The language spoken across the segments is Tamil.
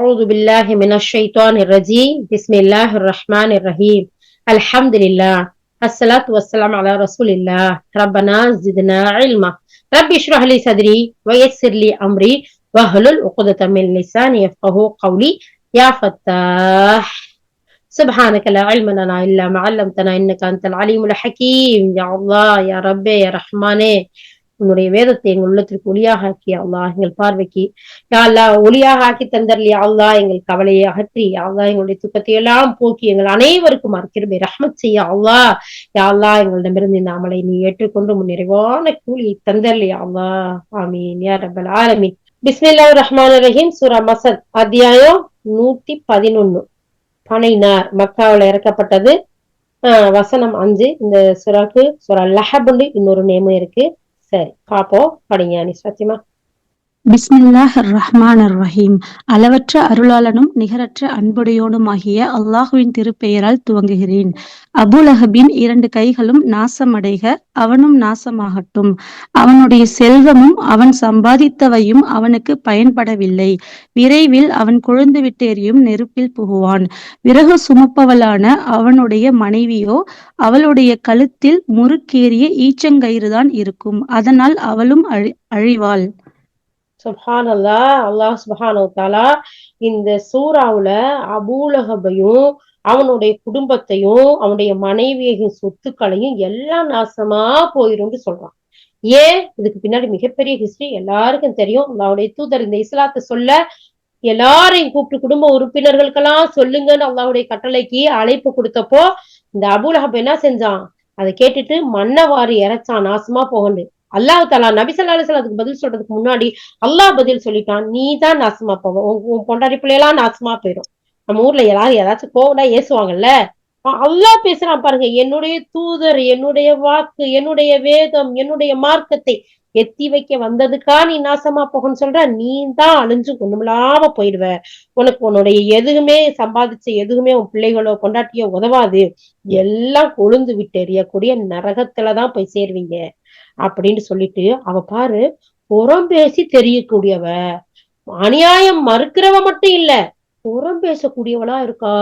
أعوذ بالله من الشيطان الرجيم بسم الله الرحمن الرحيم الحمد لله الصلاة والسلام على رسول الله ربنا زدنا علما رب اشرح لي صدري ويسر لي أمري واحلل عقدة من لساني يفقهوا قولي يا فتاح سبحانك لا علم لنا إلا ما علمتنا إنك أنت العليم الحكيم يا الله يا ربي يا رحمانே உன்னுடைய வேதத்தை எங்கள் உள்ளத்திற்கு ஒளியாக ஆக்கி அல்லாஹ் எங்கள் பார்வைக்கு யா அல்லாஹ் ஒளியாக ஆக்கி தந்தர்லி அல்லாஹ் எங்கள் கவலையை அகற்றி அல்லாஹ் எங்களுடைய துக்கத்தை எல்லாம் போக்கி எங்கள் அனைவருக்கும் கிருபை ரஹ்மத் செய்ய அல்லாஹ் யா அல்லாஹ் எங்களிடமிருந்து இந்த அமலை நீ ஏற்றுக்கொண்டு முன் நிறைவான கூலியை தந்தர்லி அல்லாஹ் ஆமீன் யா ரப்பல் ஆலமீன். பிஸ்மில்லாஹிர் ரஹ்மானிர் ரஹீம். சூரா மஸத் அத்தியாயம் 111 பனைனார் மக்காவுல இறக்கப்பட்டது. வசனம் 5. இந்த சூராக்கு சூரா லஹப்னு இன்னொரு நேமும் இருக்கு. சரி பாப்போம். படிங்க அனீஸ் ஃபாத்திமா. பிஸ்மில்லாஹிர் ரஹ்மானிர் ரஹீம். அளவற்ற அருளாளனும் நிகரற்ற அன்புடையோனுமாகிய அல்லாஹுவின் திருப்பெயரால் துவங்குகிறேன். அபூலஹபின் 2 கைகளும் நாசமடைக, அவனும் நாசமாகட்டும். அவனுடைய செல்வமும் அவன் சம்பாதித்தவையும் அவனுக்கு பயன்படவில்லை. விரைவில் அவன் கொழுந்து விட்டு எரியும் நெருப்பில் புகுவான். விறகு சுமப்பவளான அவனுடைய மனைவியோ அவளுடைய கழுத்தில் முறுக்கேறிய ஈச்சங்கயிறுதான் இருக்கும். அதனால் அவளும் அழிவாள். சுப்ஹானல்லாஹ். அல்லாஹ் சுப்ஹானஹு தஆலா இந்த சூறாவுல அபூலஹபையும் அவனுடைய குடும்பத்தையும் அவனுடைய மனைவியையும் சொத்துக்களையும் எல்லாம் நாசமா போயிரும்னு சொல்றான். ஏன்? இதுக்கு பின்னாடி மிகப்பெரிய ஹிஸ்டரி எல்லாருக்கும் தெரியும். அல்லாஹ்வுடைய தூதர் இந்த இஸ்லாத்தை சொல்ல எல்லாரையும் கூப்பிட்டு குடும்ப உறுப்பினர்களுக்கெல்லாம் சொல்லுங்கன்னு அல்லாஹ்வுடைய கட்டளைக்கு அழைப்பு கொடுத்தப்போ இந்த அபூலஹப் என்ன செஞ்சான்? அதை கேட்டுட்டு மண்ணை வாரி இறைச்சான், நாசமா போகண்டு. அல்லாஹ் தஆலா நபி ஸல்லல்லாஹு அலைஹி வஸல்லம் அதுக்கு பதில் சொல்றதுக்கு முன்னாடி அல்லாஹ் பதில் சொல்லிட்டான், நீ தான் நாசமா போவ, உன் பொண்டாட்டி பிள்ளையெல்லாம் நாசமா போயிடும். நம்ம ஊர்ல எல்லாரும் ஏதாச்சும் கோவடா ஏசுவாங்கல்ல, அல்லாஹ் பேசுறான் பாருங்க. என்னுடைய தூதர், என்னுடைய வாக்கு, என்னுடைய வேதம், என்னுடைய மார்க்கத்தை எத்தி வைக்க வந்ததுக்கா நீ நாசமா போகன்னு சொல்ற? நீ தான் அழிஞ்சு ஒண்ணுமில்லாம போயிடுவ. உனக்கு உன்னுடைய எதுவுமே சம்பாதிச்ச எதுவுமே உன் பிள்ளைகளோ பொண்டாட்டியோ உதவாது. எல்லாம் கொழுந்து விட்டு எறியக்கூடிய நரகத்துலதான் போய் சேருவீங்க அப்படின்னு சொல்லிட்டு அவ பாரு, புறம் பேசி தெரியக்கூடியவ, அநியாயம் மறுக்கிறவ மட்டும் இல்ல, புறம் பேசக்கூடியவளா இருக்கா.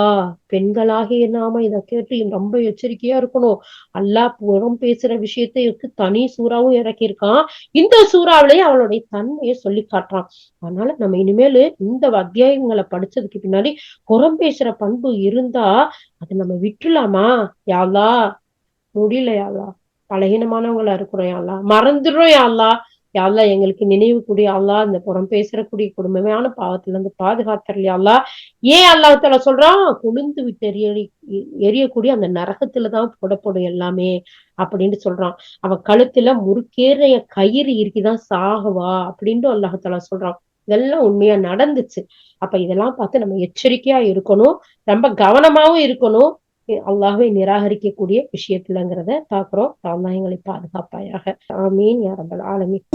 பெண்களாகிய நாம இத கேட்டு ரொம்ப எச்சரிக்கையா இருக்கணும். அல்லாஹ் புறம் பேசுற விஷயத்துக்கு தனி சூறாவும் இறக்கியிருக்கான். இந்த சூறாவிலேயே அவளுடைய தன்மையை சொல்லி காட்டுறான். அதனால நம்ம இனிமேலு இந்த அத்தியாயங்களை படிச்சதுக்கு பின்னாடி புறம் பேசுற பண்பு இருந்தா அது நம்ம விட்டுலாமா? யா அல்லாஹ் முடியல யா அல்லாஹ், பலகீனமானவங்களா இருக்கிறோம் யா அல்லாஹ், மறந்துடுறோம் யா அல்லாஹ். யா அல்லாஹ் எங்களுக்கு நினைவு கூடிய அல்லாஹ் இந்த புறம் பேசக்கூடிய கொடுமையான பாவத்துல இருந்து பாதுகாத்தரலையா அல்லாஹ். ஏன் அல்லாஹ் தஆலா சொல்றான்? கொழுந்து விட்டு எரியக்கூடிய அந்த நரகத்துலதான் போடப்படும் எல்லாமே அப்படின்னு சொல்றான். அவ கழுத்துல முறுக்கேறிய கயிறு இருக்குதான் சாகுவா அப்படின்னு அல்லாஹ் தஆலா சொல்றான். இதெல்லாம் உண்மையா நடந்துச்சு. அப்ப இதெல்லாம் பார்த்து நம்ம எச்சரிக்கையா இருக்கணும், ரொம்ப கவனமாவும் இருக்கணும். அல்லாஹ்வை நிராகரிக்கக்கூடிய விஷயத்துலங்கிறத பாக்குறோம். அல்லாஹ் எங்களை பாதுகாப்பாயாக. ஆமீன் யா ரப்பல் ஆலமீன்.